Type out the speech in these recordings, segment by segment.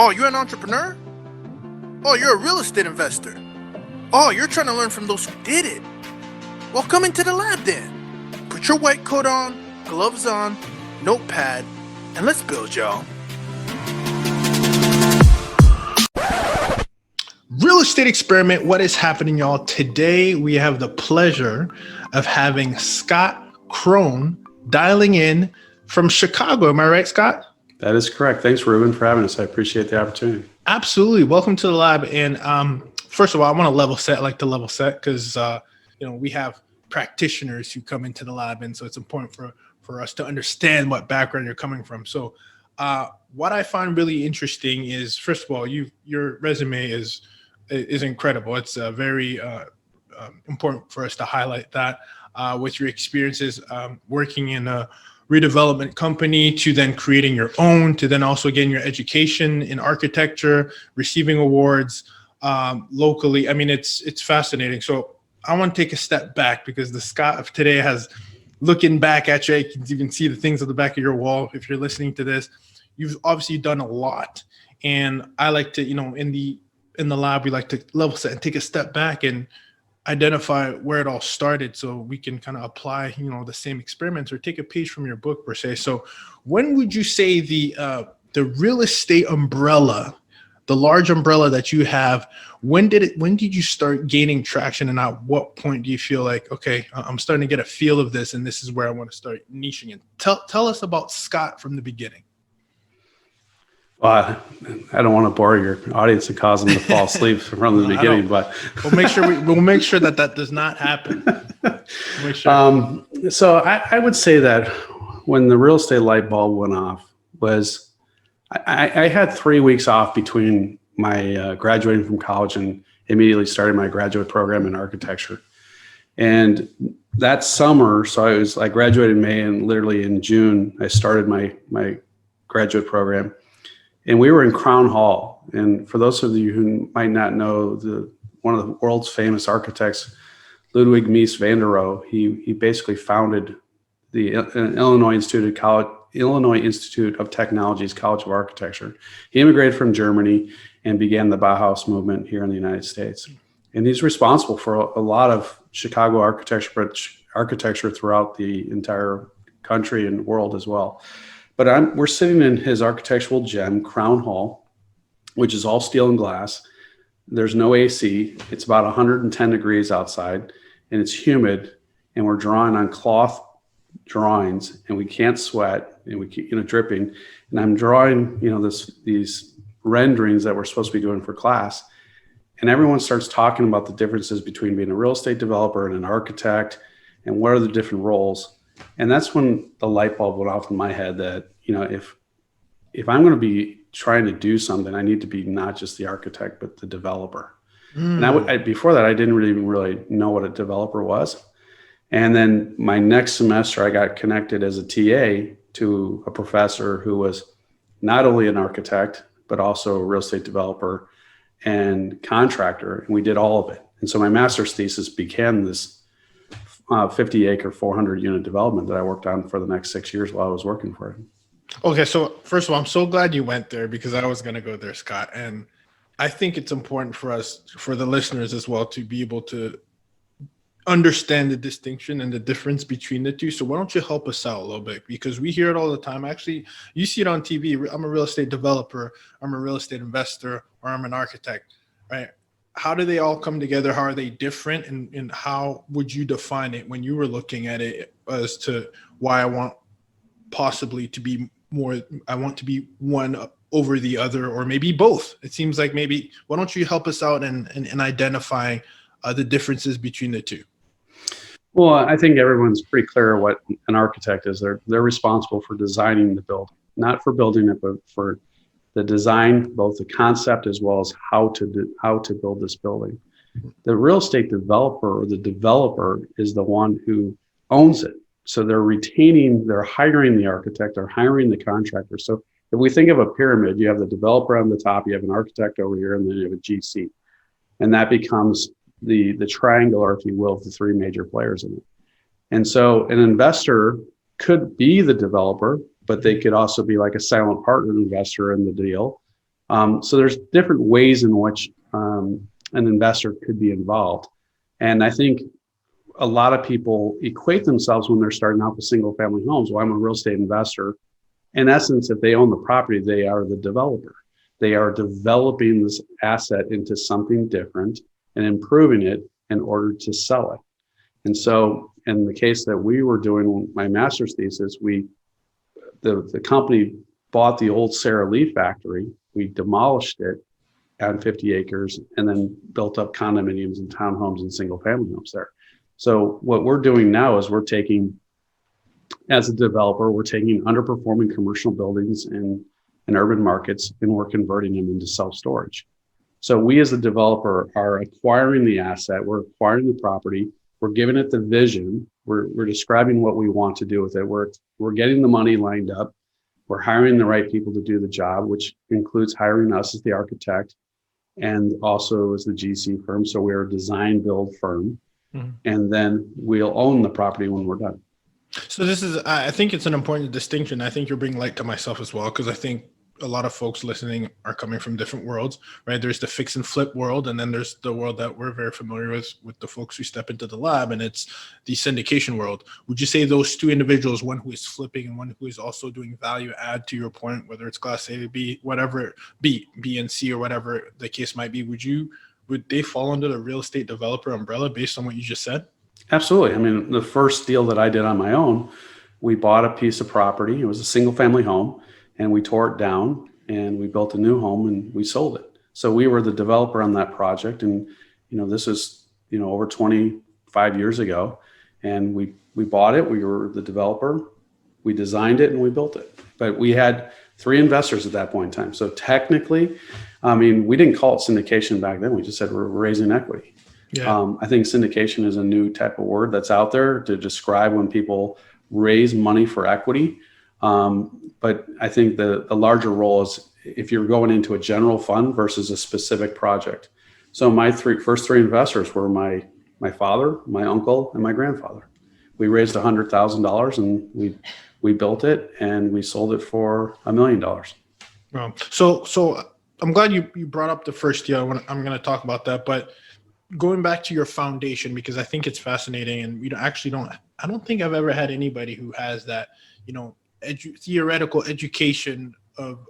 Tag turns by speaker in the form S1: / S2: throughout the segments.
S1: Oh, you're an entrepreneur? Oh, you're a real estate investor? Oh, you're trying to learn from those who did it? Well, come into the lab then. Put your white coat on, gloves on, notepad, and let's build, y'all. Real estate experiment. What is happening, y'all? Today, we have the pleasure of having Scott Krone dialing in from Chicago. Am I right, Scott?
S2: That is correct. Thanks, Ruben, for having us. I appreciate the opportunity.
S1: Absolutely. Welcome to the lab. And first of all, I want to level set. I like to level set because we have practitioners who come into the lab, and so it's important for us to understand what background you're coming from. So what I find really interesting is, first of all, your resume is incredible. It's very important for us to highlight that with your experiences working in a redevelopment company to then creating your own, to then also getting your education in architecture, receiving awards locally. I mean, it's fascinating. So I want to take a step back because the Scott of today has, looking back at you, you can see the things at the back of your wall. If you're listening to this, you've obviously done a lot. And I like to, in the lab, we like to level set and take a step back and identify where it all started so we can kind of apply, the same experiments or take a page from your book per se. So when would you say the real estate umbrella, the large umbrella that you have, when did you start gaining traction, and at what point do you feel like, okay, I'm starting to get a feel of this and this is where I want to start niching in? Tell us about Scott from the beginning.
S2: Well, I don't want to bore your audience and cause them to fall asleep from the beginning, but
S1: we'll make sure that does not happen. Make
S2: sure. So I would say that when the real estate light bulb went off was I had 3 weeks off between my graduating from college and immediately starting my graduate program in architecture. And that summer, so I graduated in May, and literally in June, I started my graduate program. And we were in Crown Hall. And for those of you who might not know, one of the world's famous architects, Ludwig Mies van der Rohe, he basically founded the Illinois Institute of Technology's College of Architecture. He immigrated from Germany and began the Bauhaus movement here in the United States. And he's responsible for a lot of Chicago architecture, but architecture throughout the entire country and world as well. But we're sitting in his architectural gem, Crown Hall, which is all steel and glass. There's no AC. It's about 110 degrees outside, and it's humid. And we're drawing on cloth drawings, and we can't sweat, and we keep dripping. And I'm drawing these renderings that we're supposed to be doing for class. And everyone starts talking about the differences between being a real estate developer and an architect, and what are the different roles. And that's when the light bulb went off in my head that, if I'm going to be trying to do something, I need to be not just the architect, but the developer. And before that, I didn't really know what a developer was. And then my next semester, I got connected as a TA to a professor who was not only an architect, but also a real estate developer and contractor. And we did all of it. And so my master's thesis became this 50-acre, 400-unit development that I worked on for the next 6 years while I was working for him.
S1: Okay, so first of all, I'm so glad you went there because I was going to go there, Scott. And I think it's important for us, for the listeners as well, to be able to understand the distinction and the difference between the two. So why don't you help us out a little bit? Because we hear it all the time. Actually, you see it on TV. I'm a real estate developer, I'm a real estate investor, or I'm an architect, right? How do they all come together? How are they different? And how would you define it when you were looking at it as to why I want possibly to be I want to be one over the other, or maybe both? It seems like maybe, why don't you help us out in identifying the differences between the two?
S2: Well, I think everyone's pretty clear what an architect is. They're responsible for designing the building, not for building it, but for the design, both the concept as well as how to build this building. The real estate developer or the developer is the one who owns it. So they're hiring the architect, they're hiring the contractor. So if we think of a pyramid, you have the developer on the top, you have an architect over here, and then you have a GC. And that becomes the triangle, if you will, of the three major players in it. And so an investor could be the developer, but they could also be like a silent partner investor in the deal. So there's different ways in which an investor could be involved. And I think a lot of people equate themselves when they're starting out with single family homes. Well, I'm a real estate investor. In essence, if they own the property, they are the developer. They are developing this asset into something different and improving it in order to sell it. And so in the case that we were doing my master's thesis, the company bought the old Sara Lee factory. We demolished it on 50 acres and then built up condominiums and townhomes and single family homes there. So what we're doing now is as a developer, we're taking underperforming commercial buildings in urban markets and we're converting them into self-storage. So we as a developer are acquiring the asset, we're acquiring the property, we're giving it the vision, we're describing what we want to do with it, we're getting the money lined up, we're hiring the right people to do the job, which includes hiring us as the architect and also as the GC firm. So we're a design build firm. Mm-hmm. And then we'll own the property when we're done.
S1: So I think it's an important distinction. I think you're bringing light to myself as well, because I think a lot of folks listening are coming from different worlds, right? There's the fix and flip world, and then there's the world that we're very familiar with the folks who step into the lab, and it's the syndication world. Would you say those two individuals, one who is flipping and one who is also doing value add, to your point, whether it's class A, B, whatever, B and C, or whatever the case might be, would they fall under the real estate developer umbrella based on what you just said?
S2: Absolutely. I mean, the first deal that I did on my own, we bought a piece of property. It was a single family home and we tore it down and we built a new home and we sold it. So we were the developer on that project. And, this is, over 25 years ago, and we bought it. We were the developer, we designed it and we built it. But we had 3 investors at that point in time. So technically, we didn't call it syndication back then. We just said we're raising equity. Yeah. I think syndication is a new type of word that's out there to describe when people raise money for equity. But I think the larger role is if you're going into a general fund versus a specific project. So my first three investors were my father, my uncle, and my grandfather. We raised $100,000 and we built it and we sold it for $1 million.
S1: Wow. So I'm glad you brought up the first deal. I'm going to talk about that, but going back to your foundation, because I think it's fascinating, and I don't think I've ever had anybody who has that, theoretical education of,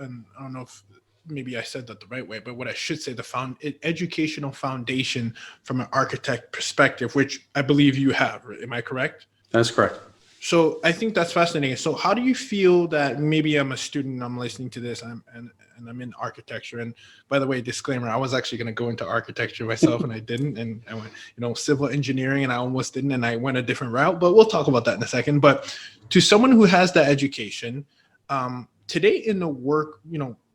S1: and I don't know if maybe I said that the right way, but what I should say, educational foundation from an architect perspective, which I believe you have. Am I correct?
S2: That's correct.
S1: So I think that's fascinating. So how do you feel that maybe I'm a student, I'm listening to this, and I'm in architecture. And by the way, disclaimer, I was actually going to go into architecture myself and I didn't. And I went, civil engineering, and I almost didn't. And I went a different route, but we'll talk about that in a second. But to someone who has that education, today in the work,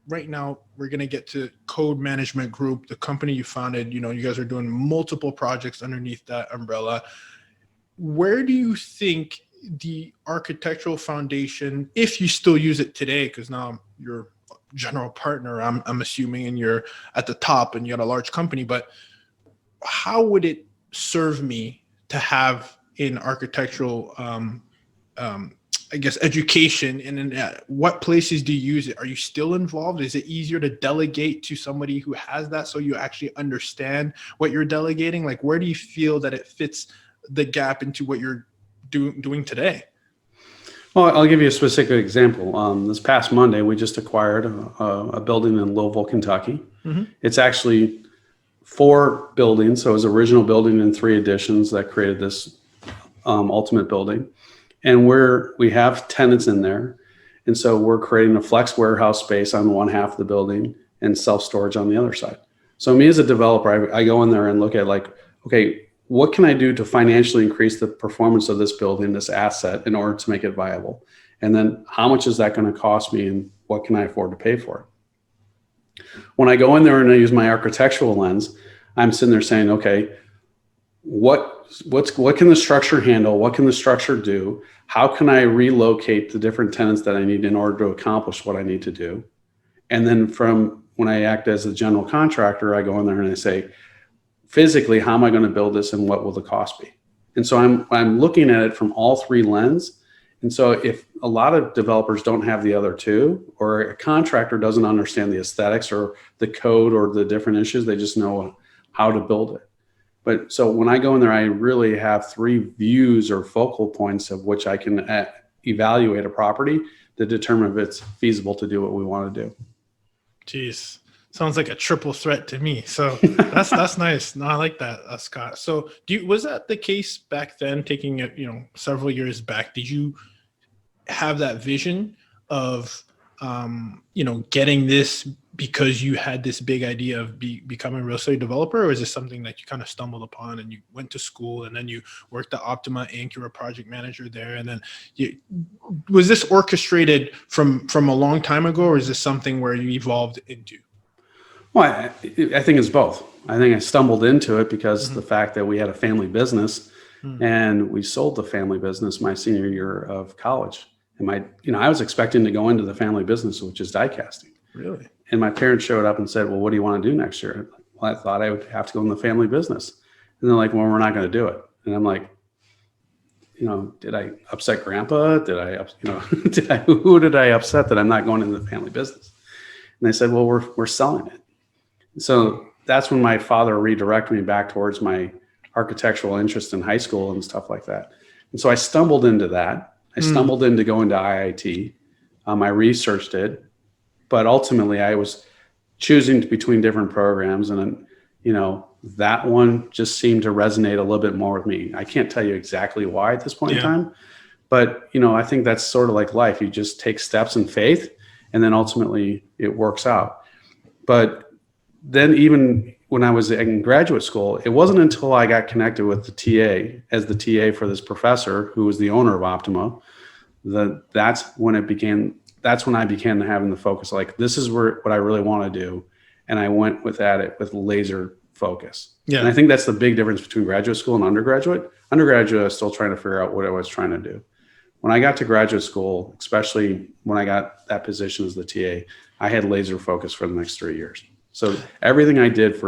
S1: right now we're going to get to Coda Management Group, the company you founded. You guys are doing multiple projects underneath that umbrella. Where do you think the architectural foundation, if you still use it today, because now you're general partner, I'm assuming, and you're at the top and you got a large company, but how would it serve me to have in architectural, education, and in what places do you use it? Are you still involved? Is it easier to delegate to somebody who has that so you actually understand what you're delegating? Like, where do you feel that it fits the gap into what you're doing today?
S2: Well, I'll give you a specific example. This past Monday, we just acquired a building in Louisville, Kentucky. Mm-hmm. It's actually 4 buildings. So it was original building and 3 additions that created this ultimate building. And we have tenants in there. And so we're creating a flex warehouse space on one half of the building and self-storage on the other side. So me as a developer, I go in there and look at okay, what can I do to financially increase the performance of this building, this asset, in order to make it viable? And then how much is that going to cost me and what can I afford to pay for it? When I go in there and I use my architectural lens, I'm sitting there saying, okay, what can the structure handle? What can the structure do? How can I relocate the different tenants that I need in order to accomplish what I need to do? And then from when I act as a general contractor, I go in there and I say, physically, how am I going to build this and what will the cost be? And so I'm looking at it from all 3 lenses, And so if a lot of developers don't have the other two, or a contractor doesn't understand the aesthetics or the code or the different issues, they just know how to build it. But so when I go in there, I really have 3 views or focal points of which I can evaluate a property to determine if it's feasible to do what we want to do.
S1: Jeez, sounds like a triple threat to me. So that's nice. No, I like that, Scott. So was that the case back then, taking it, several years back? Did you have that vision of, getting this because you had this big idea of becoming a real estate developer, or is this something that you kind of stumbled upon and you went to school and then you worked at Optima Inc., you were a project manager there, and then was this orchestrated from a long time ago, or is this something where you evolved into?
S2: Well, I think it's both. I think I stumbled into it because the fact that we had a family business and we sold the family business my senior year of college. And I was expecting to go into the family business, which is die casting.
S1: Really?
S2: And my parents showed up and said, well, what do you want to do next year? Well, I thought I would have to go in the family business. And they're like, well, we're not going to do it. And I'm like, did I upset grandpa? Who did I upset that I'm not going into the family business? And they said, well, we're selling it. So that's when my father redirected me back towards my architectural interest in high school and stuff like that. And so I stumbled into that. I stumbled into going to IIT. I researched it, but ultimately I was choosing between different programs, and that one just seemed to resonate a little bit more with me. I can't tell you exactly why at this point in time, but I think that's sort of like life. You just take steps in faith, and then ultimately it works out. But then even when I was in graduate school, it wasn't until I got connected with the TA as the TA for this professor who was the owner of Optima, that's when I began having the focus, like, this is what I really want to do. And I went with laser focus. Yeah. And I think that's the big difference between graduate school and undergraduate. Undergraduate, I was still trying to figure out what I was trying to do. When I got to graduate school, especially when I got that position as the TA, I had laser focus for the next 3 years. So everything I did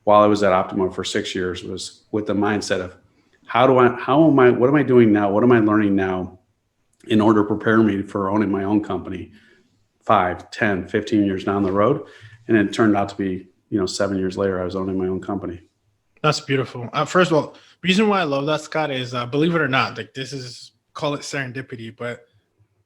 S2: while I was at Optima for 6 years was with the mindset of what am I doing now? What am I learning now in order to prepare me for owning my own company 5, 10, 15 years down the road? And it turned out to be, 7 years later, I was owning my own company.
S1: That's beautiful. First of all, the reason why I love that, Scott, is believe it or not, like, call it serendipity, but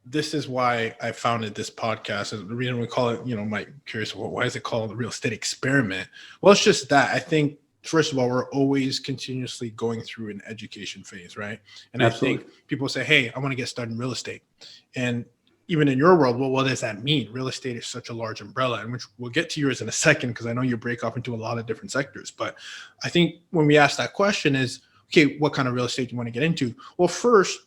S1: this is why I founded this podcast. The reason we call it, might be curious, why is it called the Real Estate Experiment? Well, it's just that I think, first of all, we're always continuously going through an education phase, right? And absolutely. I think people say, hey, I want to get started in real estate. And even in your world, well, what does that mean? Real estate is such a large umbrella, and which we'll get to yours in a second, because I know you break off into a lot of different sectors. But I think when we ask that question is, okay, what kind of real estate do you want to get into? Well, first,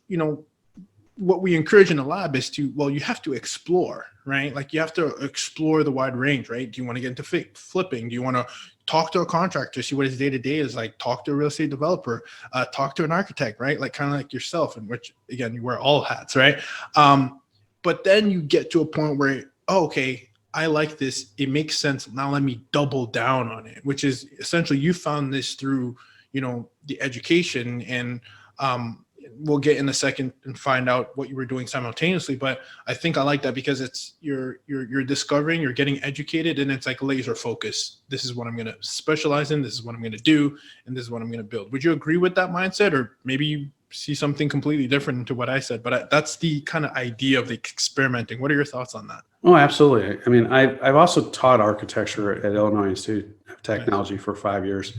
S1: what we encourage in the lab is you have to explore, right? Like, you have to explore the wide range, right? Do you want to get into flipping? Do you want to talk to a contractor, see what his day-to-day is like, talk to a real estate developer, talk to an architect, right? Like, kind of like yourself, in which, again, you wear all hats, right? But then you get to a point where, okay, I like this. It makes sense. Now let me double down on it, which is essentially you found this through, the education, and we'll get in a second and find out what you were doing simultaneously. But I think I like that because it's you're discovering, you're getting educated, and it's like laser focus. This is what I'm going to specialize in. This is what I'm going to do, and this is what I'm going to build. Would you agree with that mindset, or maybe you see something completely different to what I said? But that's the kind of idea of the experimenting. What are your thoughts on that?
S2: Oh, absolutely. I mean, I've also taught architecture at Illinois Institute of Technology for 5 years.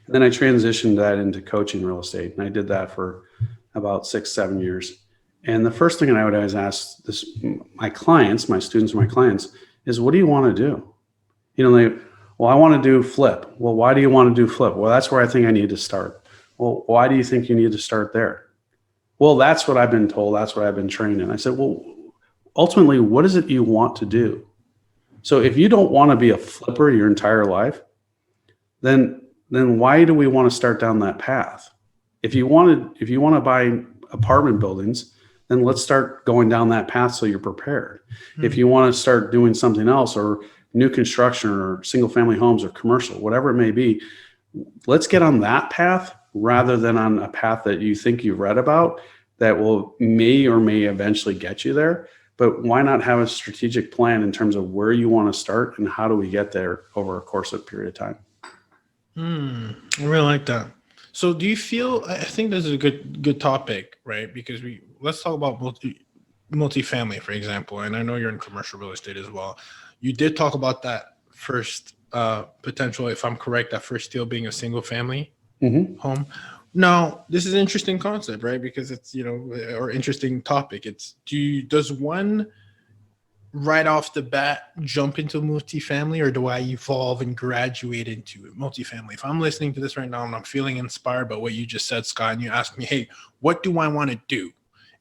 S2: And then I transitioned that into coaching real estate. And I did that for about 6, 7 years. And the first thing that I would always ask my students, my clients, is, what do you want to do? I want to do flip. Well, why do you want to do flip? Well, that's where I think I need to start. Well, why do you think you need to start there? Well, that's what I've been told. That's what I've been trained in. I said, well, ultimately, what is it you want to do? So if you don't want to be a flipper your entire life, then why do we want to start down that path? If you want to buy apartment buildings, then let's start going down that path so you're prepared. Mm-hmm. If you want to start doing something else, or new construction, or single family homes, or commercial, whatever it may be, let's get on that path rather than on a path that you think you've read about that may eventually get you there. But why not have a strategic plan in terms of where you want to start and how do we get there over a course of a period of time?
S1: I really like that. So do you feel, I think this is a good topic, right? Because let's talk about multifamily, for example. And I know you're in commercial real estate as well. You did talk about that first potential, if I'm correct, that first deal being a single family home. Now, this is an interesting concept, right? Because it's, or interesting topic. Does one right off the bat jump into multifamily, or do I evolve and graduate into multifamily? If I'm listening to this right now and I'm feeling inspired by what you just said, Scott, and you ask me, hey, what do I want to do?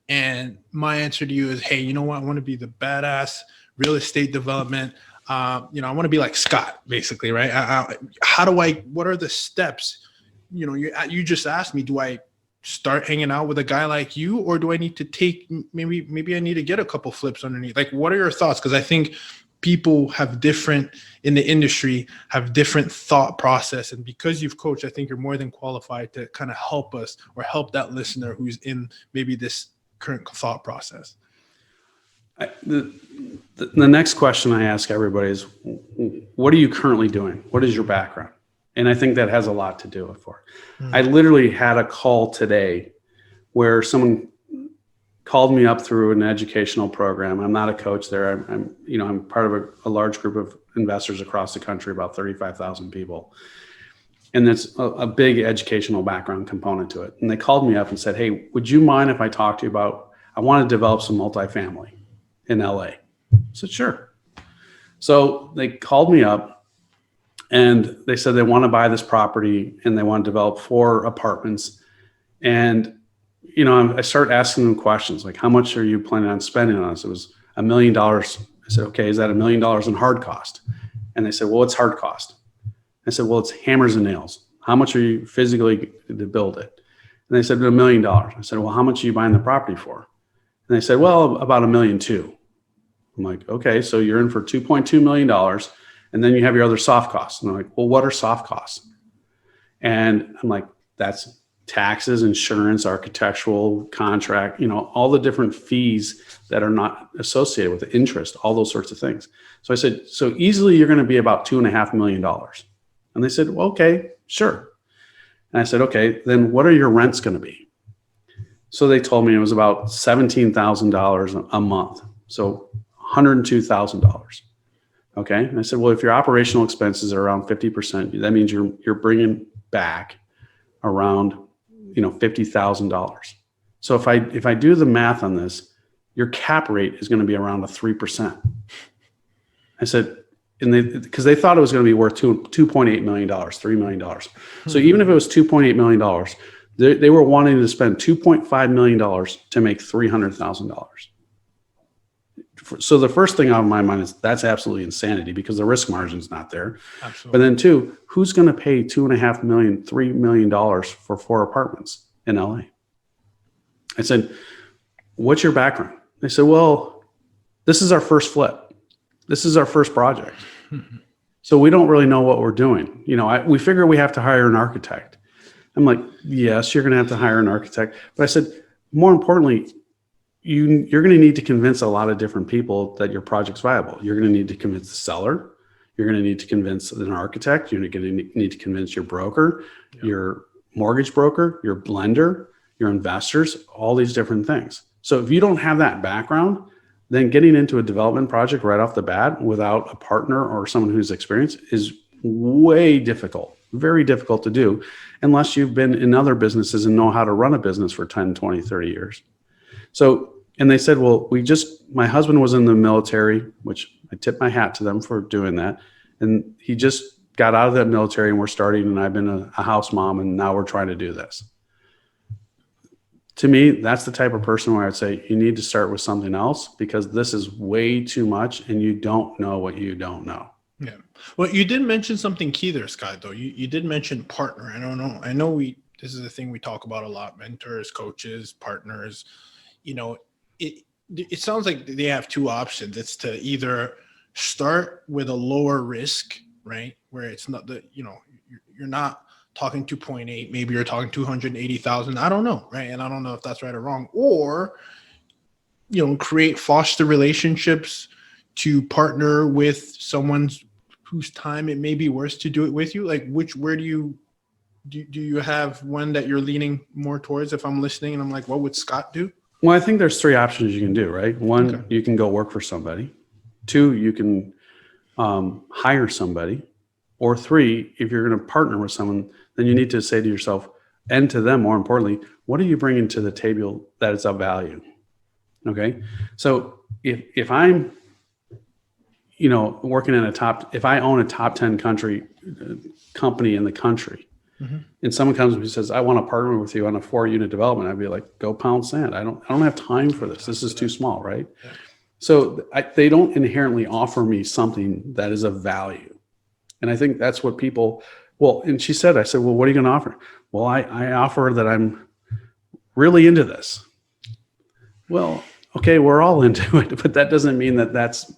S1: And my answer to you is, hey, you know what? I want to be the badass real estate development. I want to be like Scott, basically, right? What are the steps? You just asked me, do I start hanging out with a guy like you, or do I need to take, maybe I need to get a couple flips underneath? Like, what are your thoughts? Because I think people in the industry have different thought process. And because you've coached, I think you're more than qualified to kind of help us or help that listener who's in maybe this current thought process.
S2: The next question I ask everybody is, what are you currently doing? What is your background? And I think that has a lot to do with it. I literally had a call today where someone called me up through an educational program. I'm not a coach there. I'm part of a large group of investors across the country, about 35,000 people. And there's a big educational background component to it. And they called me up and said, hey, would you mind if I talk to you about, I want to develop some multifamily in LA? I said, sure. So they called me up and they said they want to buy this property and they want to develop 4 apartments. And, I started asking them questions like, how much are you planning on spending on this? It was $1 million. I said, okay, is that $1 million in hard cost? And they said, well, what's hard cost? I said, well, it's hammers and nails. How much are you physically to build it? And they said, $1 million. I said, well, how much are you buying the property for? And they said, well, about $1.2 million. I'm like, okay, so you're in for $2.2 million. And then you have your other soft costs. And they're like, well, what are soft costs? And I'm like, that's taxes, insurance, architectural, contract, all the different fees that are not associated with the interest, all those sorts of things. So I said, so easily you're going to be about $2.5 million. And they said, well, okay, sure. And I said, okay, then what are your rents going to be? So they told me it was about $17,000 a month. So $102,000. Okay. And I said, well, if your operational expenses are around 50%, that means you're bringing back around, $50,000. So if I do the math on this, your cap rate is going to be around 3%. I said, because they thought it was going to be worth $2.8 million, $3 million. So even if it was $2.8 million, they were wanting to spend $2.5 million to make $300,000. So the first thing out of my mind is that's absolutely insanity because the risk margin is not there. Absolutely. But then 2, who's going to pay $2.5 million, $3 million for 4 apartments in LA? I said, what's your background? They said, well, this is our first flip. This is our first project. So we don't really know what we're doing. We figure we have to hire an architect. I'm like, yes, you're going to have to hire an architect. But I said, more importantly, you're going to need to convince a lot of different people that your project's viable. You're going to need to convince the seller. You're going to need to convince an architect. You're going to need to convince your broker, your mortgage broker, your lender, your investors, all these different things. So if you don't have that background, then getting into a development project right off the bat without a partner or someone who's experienced is way difficult, very difficult to do unless you've been in other businesses and know how to run a business for 10, 20, 30 years. So, and they said, well, my husband was in the military, which I tip my hat to them for doing that. And he just got out of that military and we're starting, and I've been a house mom and now we're trying to do this. To me, that's the type of person where I'd say you need to start with something else because this is way too much and you don't know what you don't know.
S1: Yeah. Well, you did mention something key there, Scott, though. You did mention partner. I don't know. I know this is a thing we talk about a lot, mentors, coaches, partners. It sounds like they have 2 options. It's to either start with a lower risk, right? Where it's not you're not talking 2.8, maybe you're talking 280,000. I don't know, right? And I don't know if that's right or wrong. Or, foster relationships to partner with someone whose time it may be worth to do it with you. Like, where do you have one that you're leaning more towards? If I'm listening and I'm like, what would Scott do?
S2: Well, I think there's 3 options you can do, right? One,
S1: Okay.
S2: You can go work for somebody. 2, you can hire somebody. Or 3, if you're going to partner with someone, then you need to say to yourself and to them, more importantly, what are you bringing to the table that is of value? Okay. So if I'm, working in if I own a top 10 company in the country, mm-hmm. and someone comes and says, I want to partner with you on a 4-unit development, I'd be like, go pound sand. I don't have time for this. This is too small. Right. Yeah. So they don't inherently offer me something that is of value. And I think that's what people, and I said, well, what are you going to offer? Well, I offer that I'm really into this. Well, okay, we're all into it, but that doesn't mean that that's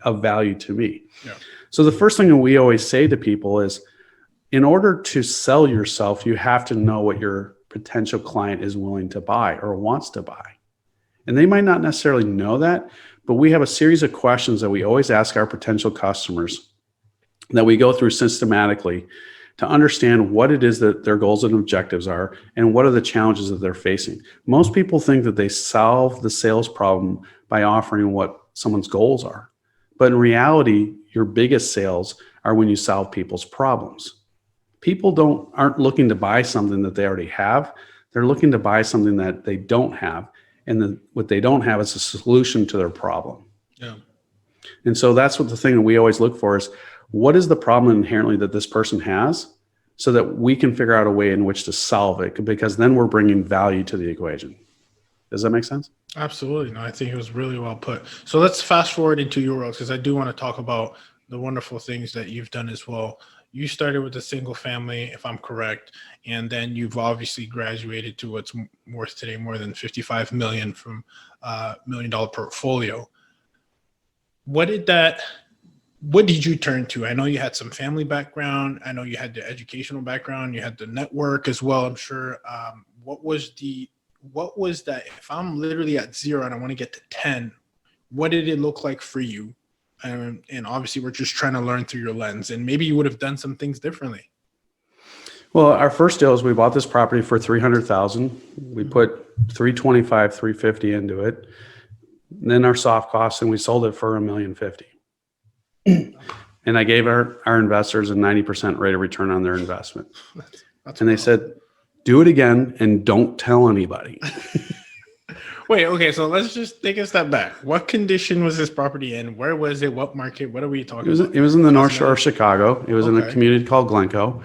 S2: of value to me. Yeah. So the first thing that we always say to people is, in order to sell yourself, you have to know what your potential client is willing to buy or wants to buy. And they might not necessarily know that, but we have a series of questions that we always ask our potential customers that we go through systematically to understand what it is that their goals and objectives are and what are the challenges that they're facing. Most people think that they solve the sales problem by offering what someone's goals are. But in reality, your biggest sales are when you solve people's problems. People aren't looking to buy something that they already have. They're looking to buy something that they don't have. And what they don't have is a solution to their problem. Yeah. And so that's what the thing that we always look for is, what is the problem inherently that this person has, so that we can figure out a way in which to solve it, because then we're bringing value to the equation. Does that make sense?
S1: Absolutely. No, I think it was really well put. So let's fast forward into your world, because I do want to talk about the wonderful things that you've done as well. You started with a single family, if I'm correct, and then you've obviously graduated to what's worth today more than $55 million from $1 million portfolio. What did you turn to? I know you had some family background. I know you had the educational background. You had the network as well, I'm sure. What was that? If I'm literally at 0 and I want to get to 10, what did it look like for you? And obviously, we're just trying to learn through your lens. And maybe you would have done some things differently.
S2: Well, our first deal is we bought this property for $300,000. We put $325,000, $350,000 into it. And then our soft costs, and we sold it for $1,050,000. And I gave our investors a 90% rate of return on their investment. And they said, do it again and don't tell anybody.
S1: Wait, okay, so let's just take a step back. What condition was this property in? Where was it? What market? What are we talking about?
S2: It was in the North Shore of Chicago. It was in a community called Glencoe.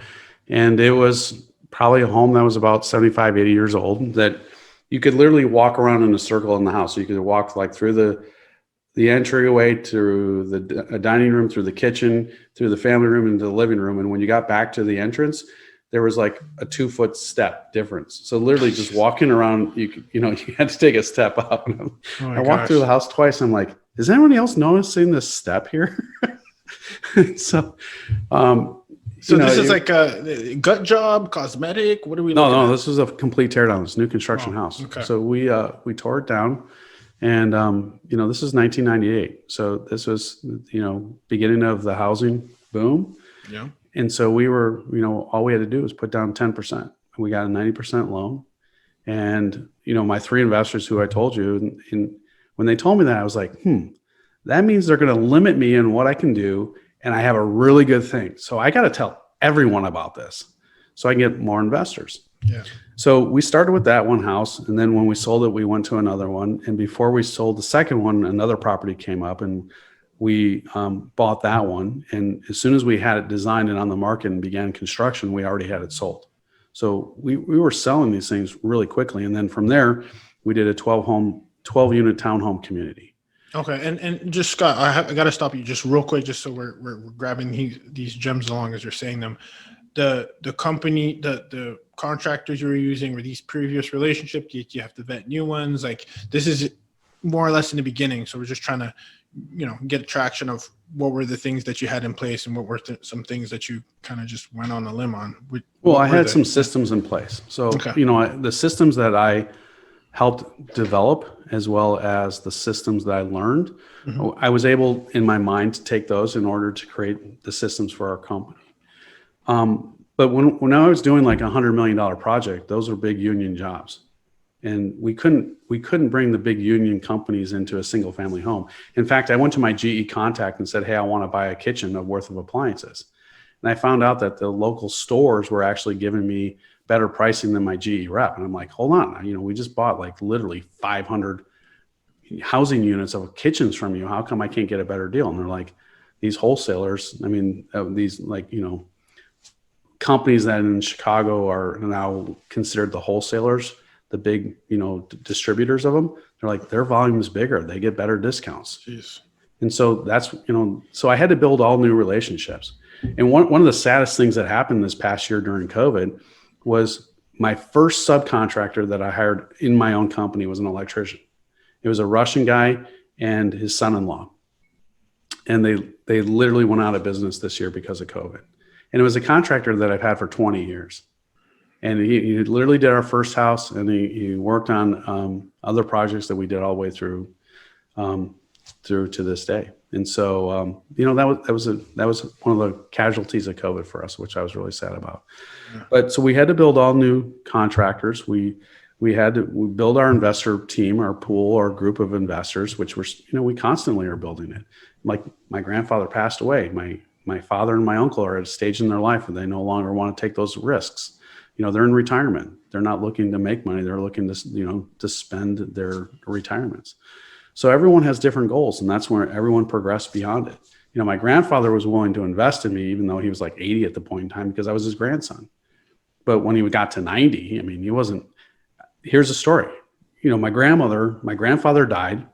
S2: And it was probably a home that was about 75, 80 years old, that you could literally walk around in a circle in the house. So you could walk like through the entryway to the dining room, through the kitchen, through the family room, into the living room. And when you got back to the entrance, there was like a 2-foot step difference. So literally just walking around, you had to take a step up. I walked through the house twice. I'm like, is anybody else noticing this step here? So
S1: this is like a gut job, cosmetic. What are we?
S2: No, this was a complete teardown. It's a new construction house.
S1: Okay.
S2: So we tore it down. And, this is 1998. So this was, beginning of the housing boom. Yeah. And so we were, all we had to do was put down 10%. We got a 90% loan. And, my 3 investors who I told you, and when they told me that, I was like, that means they're going to limit me in what I can do. And I have a really good thing. So I got to tell everyone about this so I can get more investors. Yeah. So we started with that one house, and then when we sold it, we went to another one. And before we sold the second one, another property came up, and we bought that one. And as soon as we had it designed and on the market and began construction, we already had it sold. So we were selling these things really quickly. And then from there, we did a 12-unit townhome community.
S1: Okay, and just Scott, I got to stop you just real quick, just so we're grabbing these gems along as you're saying them. The company, the contractors you were using, were these previous relationships? Did you have to vet new ones? Like, this is more or less in the beginning. So we're just trying to, get traction of what were the things that you had in place and what were some things that you kind of just went on a limb on.
S2: Well, I had some systems in place. So, the systems that I helped develop, as well as the systems that I learned, I was able in my mind to take those in order to create the systems for our company. But when I was doing like $100 million project, those were big union jobs. And we couldn't bring the big union companies into a single family home. In fact, I went to my GE contact and said, hey, I want to buy a kitchen worth of appliances. And I found out that the local stores were actually giving me better pricing than my GE rep. And I'm like, hold on, we just bought like literally 500 housing units of kitchens from you. How come I can't get a better deal? And they're like, these wholesalers, these companies that in Chicago are now considered the wholesalers, the big, distributors of them, they're like, their volume is bigger. They get better discounts.
S1: Jeez.
S2: And so that's, so I had to build all new relationships. And one of the saddest things that happened this past year during COVID was my first subcontractor that I hired in my own company was an electrician. It was a Russian guy and his son-in-law. And they literally went out of business this year because of COVID. And it was a contractor that I've had for 20 years. And he literally did our first house, and he worked on other projects that we did all the way through to this day. And so that was one of the casualties of COVID for us, which I was really sad about. Yeah. But so we had to build all new contractors. We build our investor team, our pool, our group of investors, which we constantly are building it. Like my grandfather passed away. My father and my uncle are at a stage in their life where they no longer want to take those risks. They're in retirement. They're not looking to make money. They're looking to spend their retirements. So everyone has different goals, and that's where everyone progressed beyond it. My grandfather was willing to invest in me, even though he was like 80 at the point in time, because I was his grandson. But when he got to 90, he wasn't. Here's a story. My grandfather died,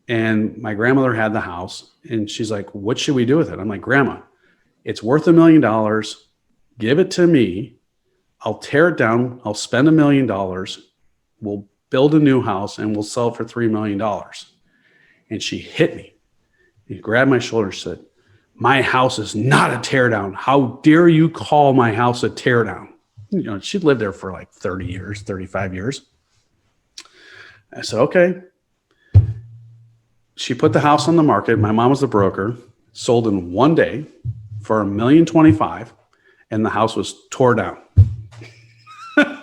S2: and my grandmother had the house, and she's like, what should we do with it? I'm like, Grandma, it's worth $1 million. Give it to me. I'll tear it down. I'll spend $1 million. We'll build a new house and we'll sell it for $3 million. And she hit me. She grabbed my shoulder and said, my house is not a tear down. How dare you call my house a tear down? She'd lived there for like 30 years, 35 years. I said, okay. She put the house on the market. My mom was the broker, sold in one day for $1,025,000, and the house was tore down.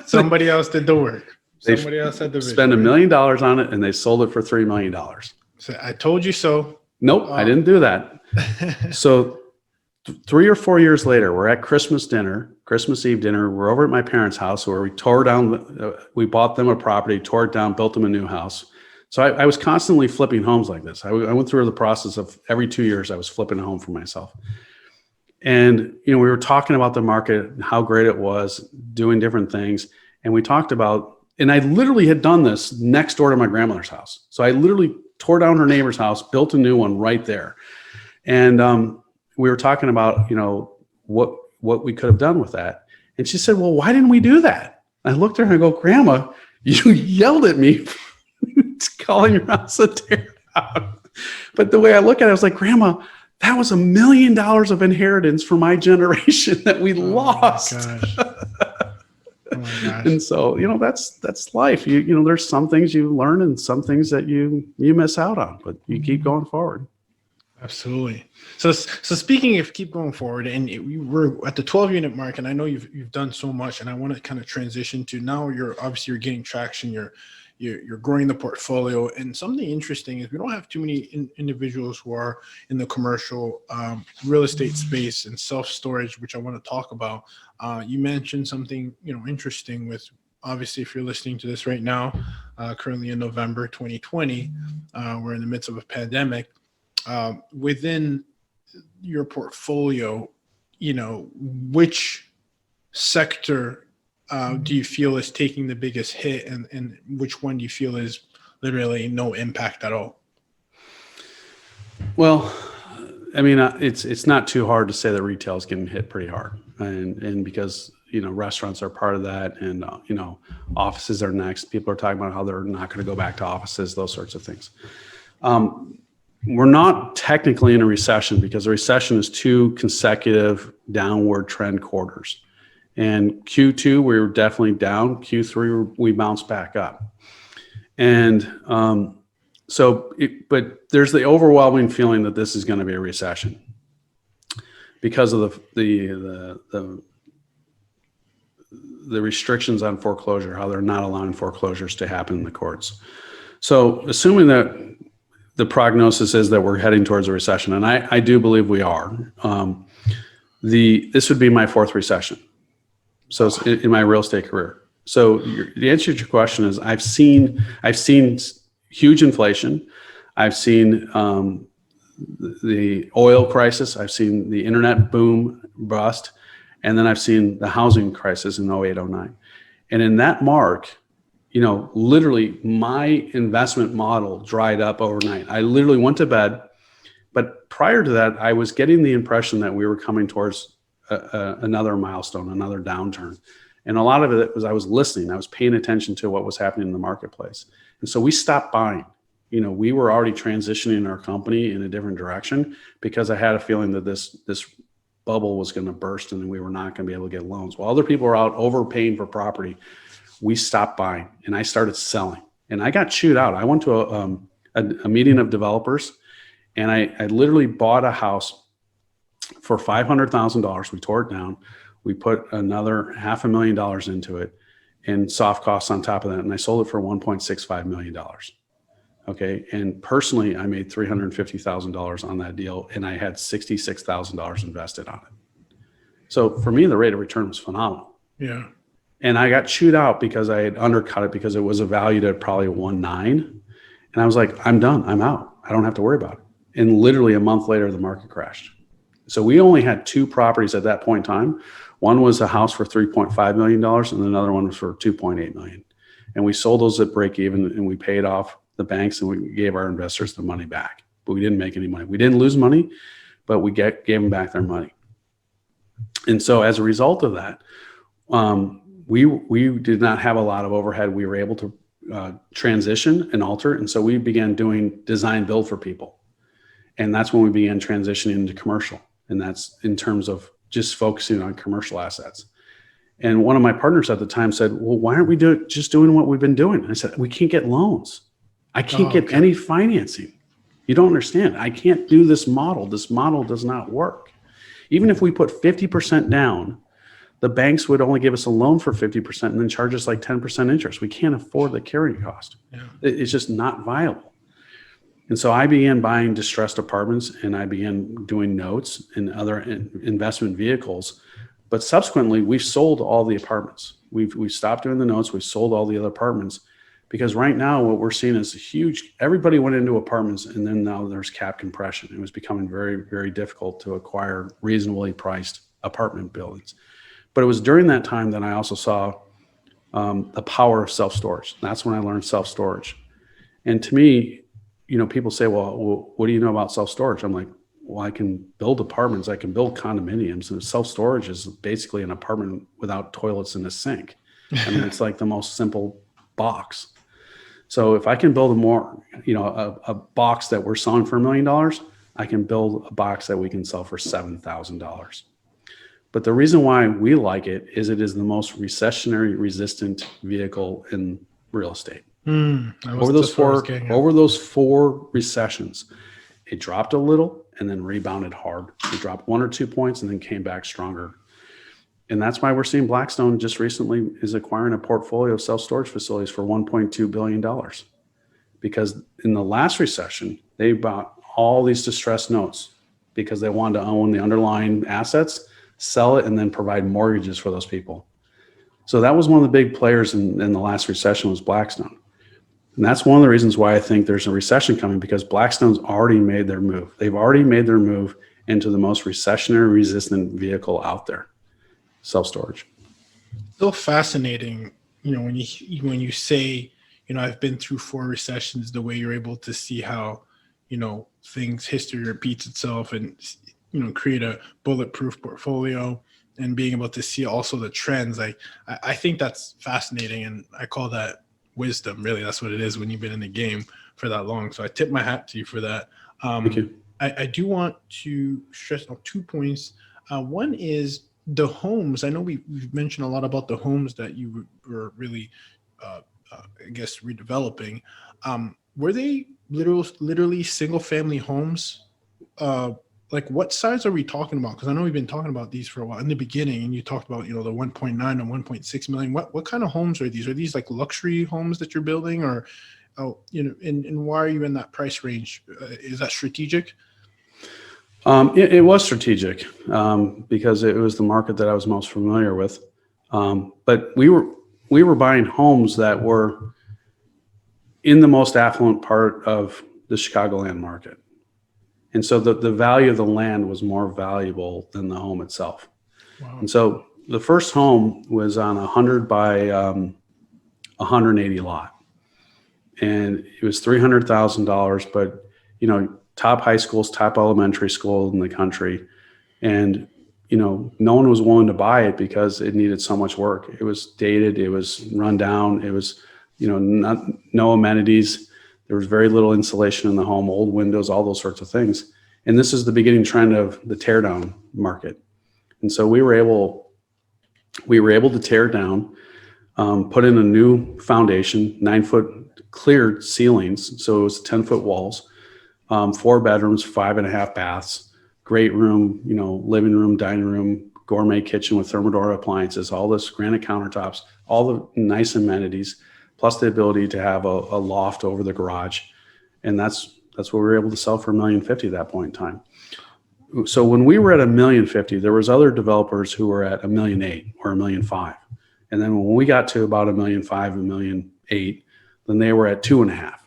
S1: Somebody else did the work. Somebody else had the vision.
S2: Spent $1 million on it, and they sold it for $3 million.
S1: So I told you so.
S2: Nope, I didn't do that. So 3 or 4 years later, we're at Christmas Eve dinner. We're over at my parents' house where we tore down, we bought them a property, tore it down, built them a new house. So I was constantly flipping homes like this. I went through the process of every 2 years, I was flipping a home for myself. And, we were talking about the market, how great it was, doing different things. And we talked about, and I literally had done this next door to my grandmother's house. So I literally tore down her neighbor's house, built a new one right there. And we were talking about, what we could have done with that. And she said, well, why didn't we do that? I looked at her and I go, Grandma, you yelled at me calling your house a tear down. But the way I look at it, I was like, Grandma, that was $1 million of inheritance for my generation that we lost.
S1: My gosh. Oh my gosh.
S2: And so, that's life. There's some things you learn and some things that you miss out on, but you keep going forward.
S1: Absolutely. So speaking of keep going forward, and we're at the 12 unit mark, and I know you've done so much, and I want to kind of transition to now you're getting traction. You're growing the portfolio. And something interesting is we don't have too many individuals who are in the commercial real estate space and self-storage, which I want to talk about. You mentioned something, interesting with, obviously, if you're listening to this right now, currently in November 2020, we're in the midst of a pandemic. Within your portfolio, which sector do you feel is taking the biggest hit, and which one do you feel is literally no impact at all?
S2: Well, it's not too hard to say that retail is getting hit pretty hard, and because restaurants are part of that, and offices are next. People are talking about how they're not going to go back to offices, those sorts of things. We're not technically in a recession because a recession is 2 consecutive downward trend quarters. And Q2, we were definitely down. Q3, we bounced back up. And but there's the overwhelming feeling that this is going to be a recession because of the restrictions on foreclosure, how they're not allowing foreclosures to happen in the courts. So assuming that the prognosis is that we're heading towards a recession, and I do believe we are, this would be my 4th recession. So it's in my real estate career. So the answer to your question is I've seen huge inflation. I've seen the oil crisis. I've seen the internet boom bust. And then I've seen the housing crisis in 08, 09. And in that mark, literally my investment model dried up overnight. I literally went to bed. But prior to that, I was getting the impression that we were coming towards another milestone, another downturn. And a lot of it was I was listening. I was paying attention to what was happening in the marketplace. And so we stopped buying. We were already transitioning our company in a different direction because I had a feeling that this bubble was going to burst and we were not going to be able to get loans. While other people were out overpaying for property, we stopped buying and I started selling. And I got chewed out. I went to a meeting of developers and I literally bought a house for $500,000. We tore it down. We put another $500,000 into it and soft costs on top of that. And I sold it for $1.65 million. Okay. And personally, I made $350,000 on that deal and I had $66,000 invested on it. So for me, the rate of return was phenomenal.
S1: Yeah.
S2: And I got chewed out because I had undercut it because it was valued at probably 1.9. And I was like, I'm done. I'm out. I don't have to worry about it. And literally a month later, the market crashed. So we only had 2 properties at that point in time. One was a house for $3.5 million and another one was for $2.8 million. And we sold those at break even and we paid off the banks and we gave our investors the money back. But we didn't make any money. We didn't lose money, but we gave them back their money. And so as a result of that, we did not have a lot of overhead. We were able to transition and alter. And so we began doing design build for people. And that's when we began transitioning into commercial. And that's in terms of just focusing on commercial assets. And one of my partners at the time said, well, why aren't we just doing what we've been doing? And I said, we can't get loans. I can't get any financing. You don't understand. I can't do this model. This model does not work. Even if we put 50% down, the banks would only give us a loan for 50% and then charge us like 10% interest. We can't afford the carrying cost. Yeah. It's just not viable. And so I began buying distressed apartments and I began doing notes and other investment vehicles. But subsequently, we've sold all the apartments. We've stopped doing the notes. We've sold all the other apartments because right now what we're seeing is everybody went into apartments and then now there's cap compression. It was becoming very, very difficult to acquire reasonably priced apartment buildings. But it was during that time that I also saw the power of self-storage. That's when I learned self-storage. And to me, people say, well, what do you know about self-storage? I'm like, well, I can build apartments. I can build condominiums. And self-storage is basically an apartment without toilets and a sink. I mean, it's like the most simple box. So if I can build a box that we're selling for $1 million, I can build a box that we can sell for $7,000. But the reason why we like it is the most recessionary resistant vehicle in real estate. Over those 4 recessions, it dropped a little and then rebounded hard. It dropped 1 or 2 points and then came back stronger. And that's why we're seeing Blackstone just recently is acquiring a portfolio of self-storage facilities for $1.2 billion. Because in the last recession, they bought all these distressed notes because they wanted to own the underlying assets, sell it, and then provide mortgages for those people. So that was one of the big players in the last recession was Blackstone. And that's one of the reasons why I think there's a recession coming because Blackstone's already made their move. They've already made their move into the most recessionary resistant vehicle out there, self-storage.
S1: So fascinating, when you say, I've been through 4 recessions, the way you're able to see how, history repeats itself and, create a bulletproof portfolio. and being able to see also the trends. Like I think that's fascinating, and I call that wisdom. Really, that's what it is when you've been in the game for that long. So I tip my hat to you for that.
S2: Thank you.
S1: I do want to stress on 2 points. One is the homes. I know we've mentioned a lot about the homes that you were really, I guess, redeveloping. Were they literally single family homes? Like what size are we talking about? Because I know we've been talking about these for a while in the beginning, and you talked about, the 1.9 and 1.6 million. What kind of homes are these? Are these like luxury homes that you're building, or and why are you in that price range? Is that strategic?
S2: It was strategic because it was the market that I was most familiar with. But we were buying homes that were in the most affluent part of the Chicagoland market. And so the value of the land was more valuable than the home itself.
S1: Wow.
S2: And so the first home was on 100 by 180 lot. And it was $300,000, but, top high schools, top elementary school in the country. And, no one was willing to buy it because it needed so much work. It was dated. It was run down. It was, no amenities. There was very little insulation in the home, old windows, all those sorts of things. And this is the beginning trend of the tear down market. And so we were able to tear down, put in a new foundation, 9-foot cleared ceilings. So it was 10-foot walls, 4 bedrooms, 5.5 baths, great room, living room, dining room, gourmet kitchen with Thermador appliances, all this granite countertops, all the nice amenities, plus the ability to have a loft over the garage. And that's what we were able to sell for $1.05 million at that point in time. So when we were at $1.05 million, there was other developers who were at $1.08 million or $1.05 million. And then when we got to about $1.05 million, $1.08 million, then they were at 2.5.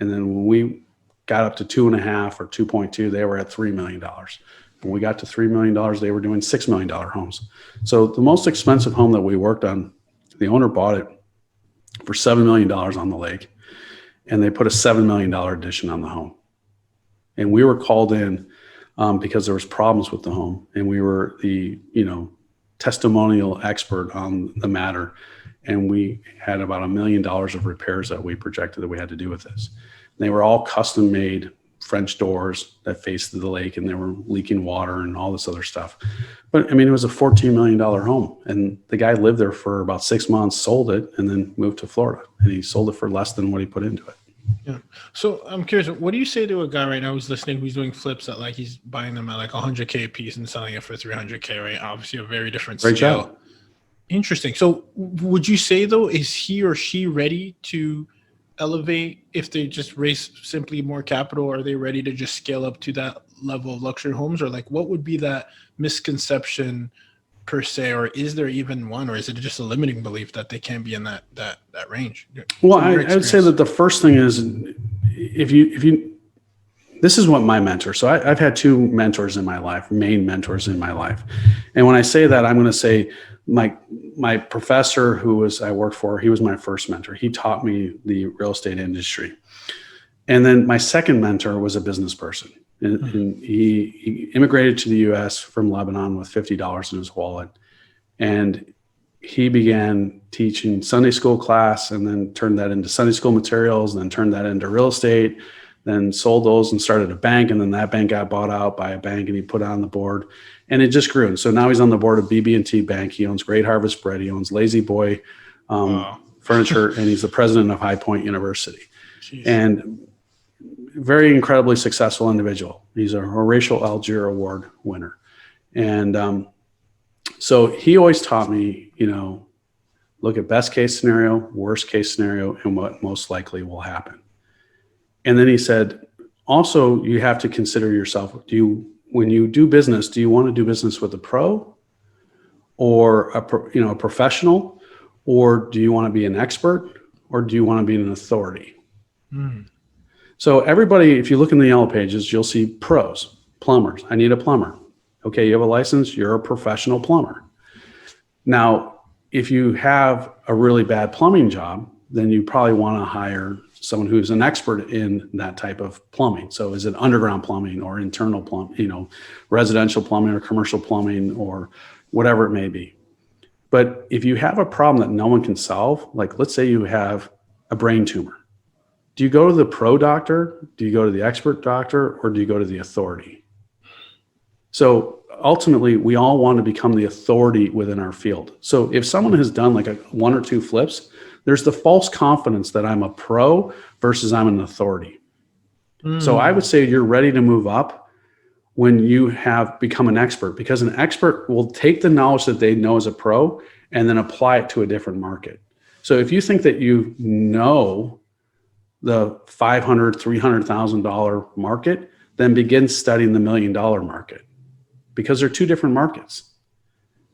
S2: And then when we got up to 2.5 or 2.2, they were at $3 million. When we got to $3 million, they were doing $6 million homes. So the most expensive home that we worked on, the owner bought it for $7 million on the lake, and they put a $7 million addition on the home. And we were called in because there was problems with the home, and we were the testimonial expert on the matter. And we had about $1 million of repairs that we projected that we had to do with this. And they were all custom made French doors that faced the lake, and they were leaking water and all this other stuff. But it was a $14 million home, and the guy lived there for about 6 months, sold it, and then moved to Florida, and he sold it for less than what he put into it.
S1: Yeah. So I'm curious, what do you say to a guy right now who's listening, who's doing flips at he's buying them at $100K a piece and selling it for $300K, right? Obviously a very different scale.
S2: Job.
S1: Interesting. So would you say though, is he or she ready to elevate if they just raise simply more capital? Are they ready to just scale up to that level of luxury homes? Or what would be that misconception per se, or is there even one, or is it just a limiting belief that they can't be in that range?
S2: Well, I would say that the first thing is if you this is what my mentor. So I've had 2 mentors in my life, main mentors in my life. And when I say that, I'm going to say my professor I worked for, he was my first mentor. He taught me the real estate industry. And then my second mentor was a business person. And he immigrated to the U.S. from Lebanon with $50 in his wallet. And he began teaching Sunday school class, and then turned that into Sunday school materials, and then turned that into real estate, then sold those and started a bank. And then that bank got bought out by a bank, and he put it on the board, and it just grew. And so now he's on the board of BB&T Bank. He owns Great Harvest Bread. He owns Lazy Boy Furniture, and he's the president of High Point University.
S1: Jeez.
S2: And very incredibly successful individual. He's a Horatio Algier Award winner. And so he always taught me, look at best case scenario, worst case scenario, and what most likely will happen. And then he said, also, you have to consider yourself. When you do business, do you want to do business with a pro or a professional, or do you want to be an expert, or do you want to be an authority? So everybody, if you look in the yellow pages, you'll see pros, plumbers. I need a plumber. Okay, you have a license, you're a professional plumber. Now, if you have a really bad plumbing job, then you probably want to hire someone who's an expert in that type of plumbing. So is it underground plumbing or internal plumbing, residential plumbing or commercial plumbing, or, whatever it may be. But if you have a problem that no one can solve, like let's say you have a brain tumor, do you go to the pro doctor? Do you go to the expert doctor? Or do you go to the authority? So ultimately, we all want to become the authority within our field. So if someone has done like one or two flips, there's the false confidence that I'm a pro versus I'm an authority. So I would say you're ready to move up when you have become an expert, because an expert will take the knowledge that they know as a pro and then apply it to a different market. So if you think that you know the $500,000, $300,000 market, then begin studying the $1 million market, because they're two different markets.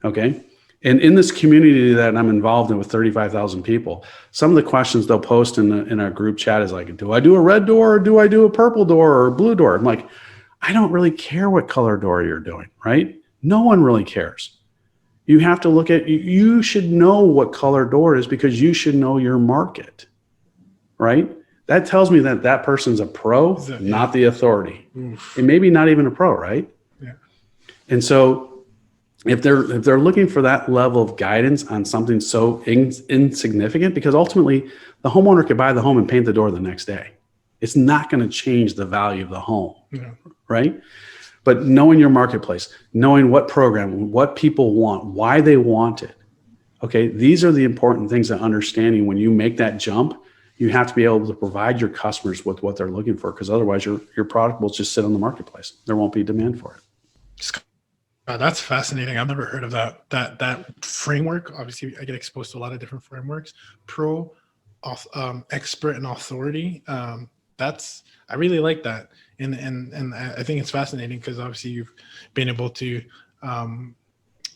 S2: Okay. And in this community that I'm involved in with 35,000 people, some of the questions they'll post in our group chat is like, do I do a red door or do I do a purple door or a blue door? I'm like, I don't really care what color door you're doing, right? No one really cares. You have to look at, you should know what color door is because you should know your market, right? That tells me that that person's a pro, not the authority. Oof. And maybe not even a pro, right?
S1: Yeah.
S2: And so if they're looking for that level of guidance on something so insignificant, because ultimately the homeowner could buy the home and paint the door the next day. It's not going to change the value of the home, right? But knowing your marketplace, knowing what program, what people want, why they want it. Okay, these are the important things that understanding when you make that jump, you have to be able to provide your customers with what they're looking for, because otherwise your product will just sit on the marketplace. There won't be demand for it.
S1: That's fascinating. I've never heard of that framework. Obviously, I get exposed to a lot of different frameworks. Pro, expert, and authority. I really like that, and I think it's fascinating because obviously you've been able to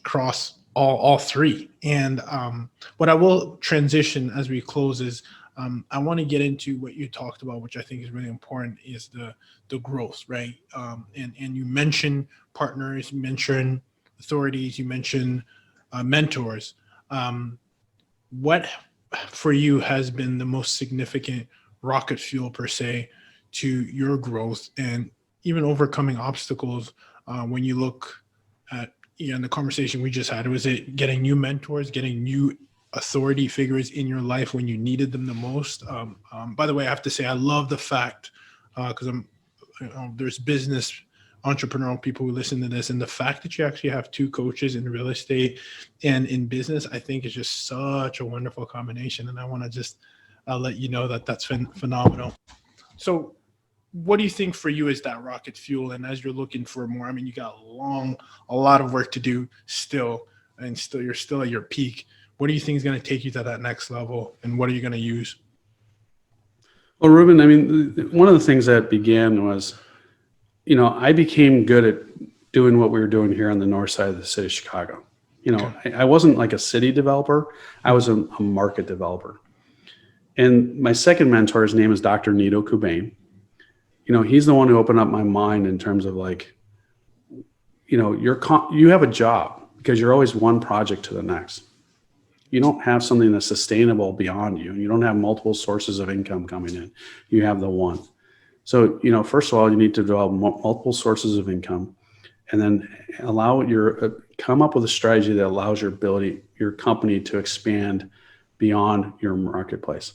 S1: cross all three. And what I will transition as we close is I want to get into what you talked about, which I think is really important, is the growth, right? And you mentioned partners, you mentioned authorities, you mentioned mentors. What for you has been the most significant rocket fuel per se to your growth and even overcoming obstacles when you look at the conversation we just had? Was it getting new mentors, getting new authority figures in your life when you needed them the most? By the way, I have to say I love the fact because there's business entrepreneurial people who listen to this, and the fact that you actually have two coaches in real estate and in business, I think is just such a wonderful combination. And I want to just let you know that that's phenomenal. So what do you think for you is that rocket fuel? And as you're looking for more, I mean, you got a lot of work to do still, and you're still at your peak. What do you think is going to take you to that next level, and what are you going to use?
S2: Well, Ruben, I mean, one of the things that began was, I became good at doing what we were doing here on the north side of the city of Chicago. Okay. I wasn't like a city developer. I was a market developer. And my second mentor, his name is Dr. Nito Kubain. He's the one who opened up my mind in terms of like, you have a job because you're always one project to the next. You don't have something that's sustainable beyond you. You don't have multiple sources of income coming in. You have the one. So, first of all, you need to develop multiple sources of income, and then come up with a strategy that allows your company to expand beyond your marketplace.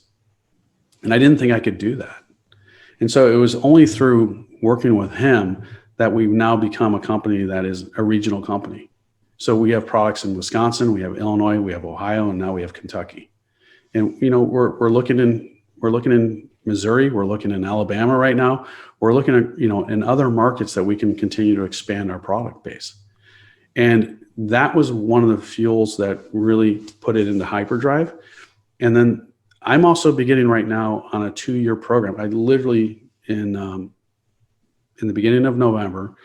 S2: And I didn't think I could do that. And so it was only through working with him that we've now become a company that is a regional company. So we have products in Wisconsin, we have Illinois, we have Ohio, and now we have Kentucky. And we're looking in Missouri, we're looking in Alabama right now. We're looking at in other markets that we can continue to expand our product base. And that was one of the fuels that really put it into hyperdrive. And then I'm also beginning right now on a 2-year program. I literally in the beginning of November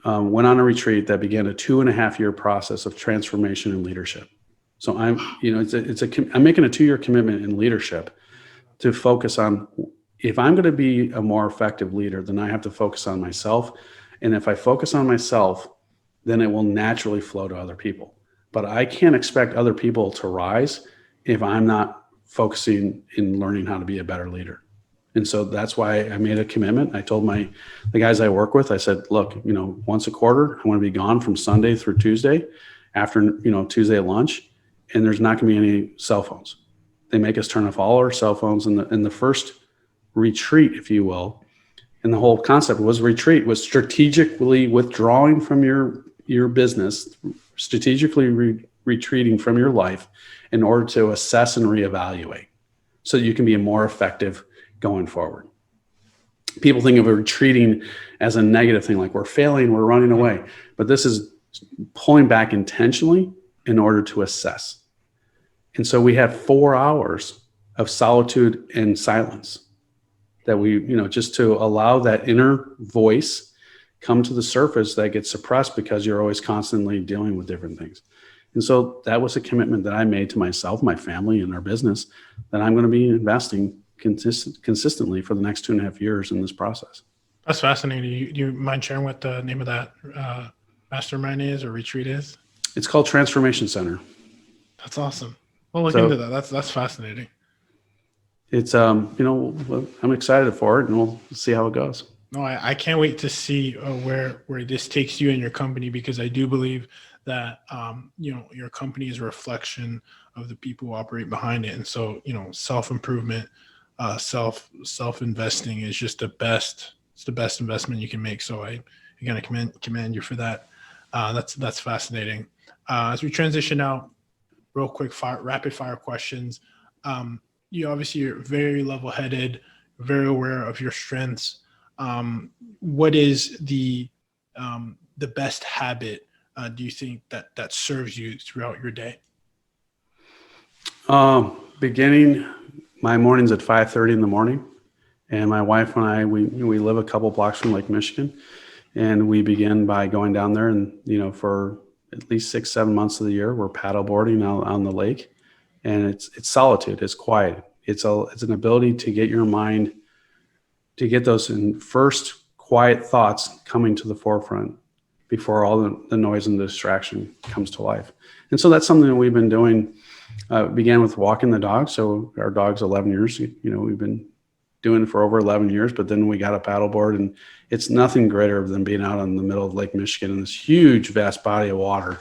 S2: went on a retreat that began a 2.5-year process of transformation and leadership. So I'm making a 2-year commitment in leadership to focus on, if I'm going to be a more effective leader, then I have to focus on myself. And if I focus on myself, then it will naturally flow to other people. But I can't expect other people to rise if I'm not focusing in learning how to be a better leader. And so that's why I made a commitment. I told the guys I work with, I said, look, once a quarter, I want to be gone from Sunday through Tuesday. after, Tuesday at lunch, and there's not going to be any cell phones. They make us turn off all our cell phones in the first retreat, if you will. And the whole concept was strategically withdrawing from your business, strategically retreating from your life in order to assess and reevaluate so you can be more effective going forward. People think of retreating as a negative thing, like we're failing, we're running away. But this is pulling back intentionally in order to assess. And so we had 4 hours of solitude and silence that we, just to allow that inner voice come to the surface that gets suppressed because you're always constantly dealing with different things. And so that was a commitment that I made to myself, my family, and our business, that I'm going to be investing consistently for the next 2.5 years in this process.
S1: That's fascinating. You mind sharing what the name of that mastermind is or retreat is?
S2: It's called Transformation Center.
S1: That's awesome. We'll look into that. That's fascinating.
S2: It's, I'm excited for it, and we'll see how it goes.
S1: No, I can't wait to see where this takes you and your company, because I do believe that, your company is a reflection of the people who operate behind it. And so, self-improvement, self-investing is just it's the best investment you can make. So I gotta commend you for that. That's fascinating. As we transition out, real quick, rapid fire questions. You're very level-headed, very aware of your strengths. What is the best habit do you think that serves you throughout your day?
S2: Beginning my mornings at 5:30 in the morning, and my wife and I, we live a couple blocks from Lake Michigan, and we begin by going down there, and for at least 6-7 months of the year, we're paddleboarding out on the lake, and it's solitude, it's quiet, it's an ability to get your mind, to get those in first quiet thoughts coming to the forefront before all the noise and the distraction comes to life. And so that's something that we've been doing. Began with walking the dog. So our dog's 11 years, we've been doing it for over 11 years, but then we got a paddleboard, and it's nothing greater than being out in the middle of Lake Michigan in this huge, vast body of water,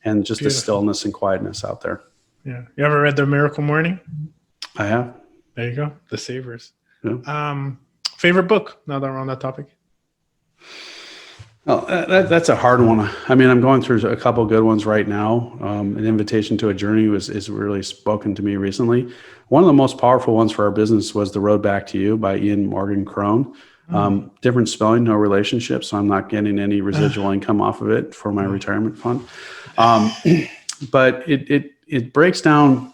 S2: and just
S1: Beautiful.
S2: the stillness and quietness out there.
S1: Yeah. You ever read The Miracle Morning?
S2: I have.
S1: There you go. The Savers.
S2: Yeah.
S1: Favorite book, now that we're on that topic?
S2: Oh, that's a hard one. I mean, I'm going through a couple good ones right now. An Invitation to a Journey is really spoken to me recently. One of the most powerful ones for our business was The Road Back to You by Ian Morgan Cron. Different spelling, no relationship, so I'm not getting any residual income off of it for my retirement fund. But it breaks down,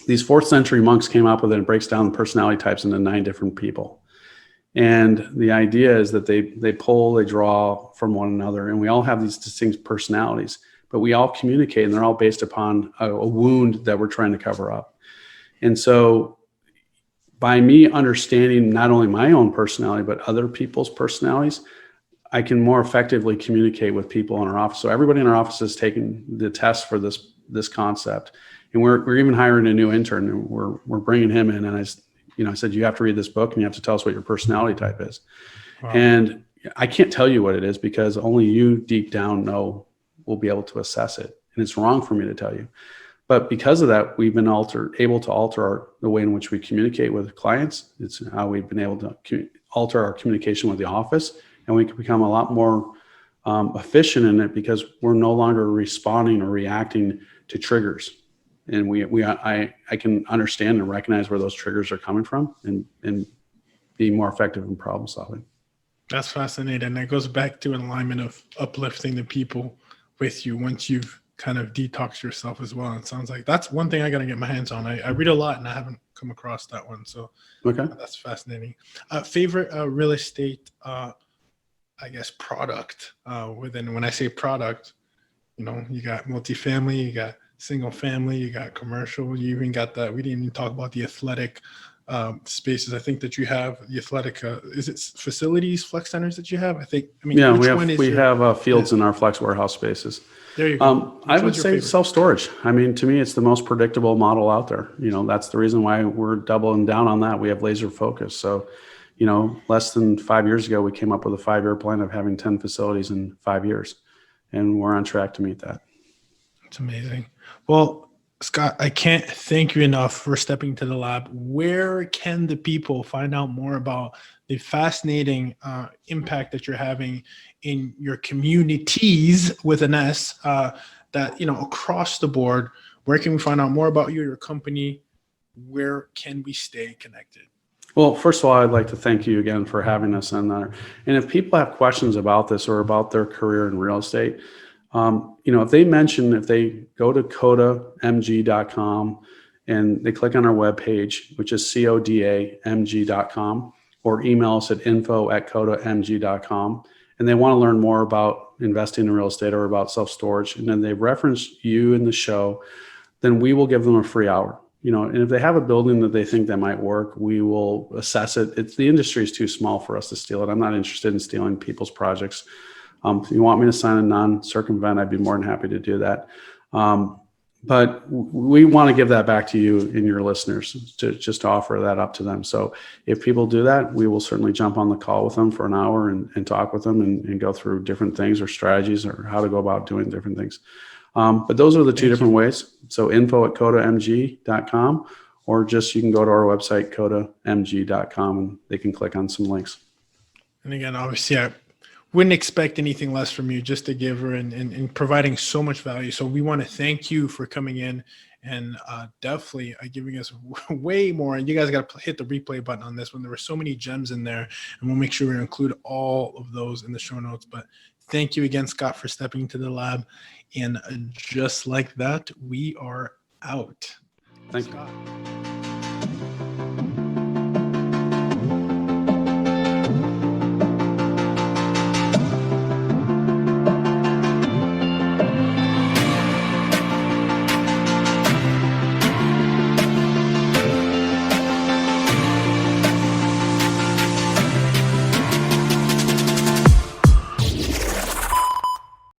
S2: these 4th century monks came up with it, and it breaks down the personality types into 9 different people. And the idea is that they pull, they draw from one another, and we all have these distinct personalities, but we all communicate, and they're all based upon a wound that we're trying to cover up. And so by me understanding not only my own personality, but other people's personalities, I can more effectively communicate with people in our office. So everybody in our office is taking the test for this concept. And we're even hiring a new intern, and we're bringing him in. And I said, you have to read this book, and you have to tell us what your personality type is. Wow. And I can't tell you what it is, because only you deep down will be able to assess it. And it's wrong for me to tell you. But because of that, we've been able to alter the way in which we communicate with clients. It's how we've been able to alter our communication with the office, and we can become a lot more efficient in it, because we're no longer responding or reacting to triggers. And I can understand and recognize where those triggers are coming from, and be more effective in problem solving.
S1: That's fascinating. And that goes back to an alignment of uplifting the people with you once you've kind of detoxed yourself as well. It sounds like that's one thing I got to get my hands on. I read a lot, and I haven't come across that one. So okay, that's fascinating. Favorite real estate, product within, when I say product, you got multifamily, you got single family, you got commercial, you even got that. We didn't even talk about the athletic spaces. I think that you have the athletic, is it facilities, flex centers that you have? We have fields in our flex warehouse spaces. There you go.
S2: I would say self-storage. I mean, to me, it's the most predictable model out there. That's the reason why we're doubling down on that. We have laser focus. So, less than 5 years ago, we came up with a 5-year plan of having 10 facilities in 5 years, and we're on track to meet that.
S1: It's amazing. Well, Scott, I can't thank you enough for stepping to the lab. Where can the people find out more about the fascinating impact that you're having in your communities with an S, that, across the board? Where can we find out more about you, your company? Where can we stay connected?
S2: Well, first of all, I'd like to thank you again for having us on there. And if people have questions about this or about their career in real estate, if they go to codamg.com and they click on our webpage, which is codamg.com, or email us at info@codamg.com, and they want to learn more about investing in real estate or about self-storage, and then they reference you in the show, then we will give them a free hour. And if they have a building that they think that might work, we will assess it. The industry is too small for us to steal it. I'm not interested in stealing people's projects. If you want me to sign a non-circumvent, I'd be more than happy to do that. But we want to give that back to you and your listeners, just to offer that up to them. So if people do that, we will certainly jump on the call with them for an hour and talk with them and go through different things or strategies or how to go about doing different things. But those are the two different ways. So info@codamg.com, or just you can go to our website, codamg.com, and they can click on some links.
S1: And again, obviously, I wouldn't expect anything less from you, just a giver and providing so much value. So we want to thank you for coming in and definitely giving us way more. And you guys got to hit the replay button on this one. There were so many gems in there, and we'll make sure we include all of those in the show notes. But thank you again, Scott, for stepping into the lab. And just like that, we are out.
S2: Thank you.